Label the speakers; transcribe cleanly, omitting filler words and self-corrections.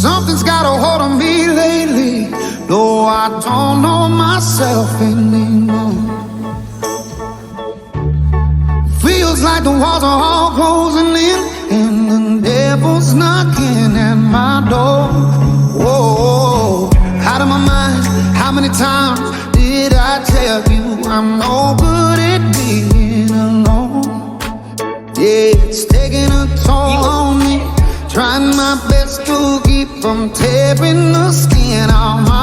Speaker 1: Something's got a hold on me lately, though I don't know myself anymore. Feels like the walls are all closing in, and the devil's knocking at my door. Whoa, out of my mind, how many times did I tell you I'm no good at being alone? Yeah, it's taking a toll on me, trying my best to keep from tearing the skin off my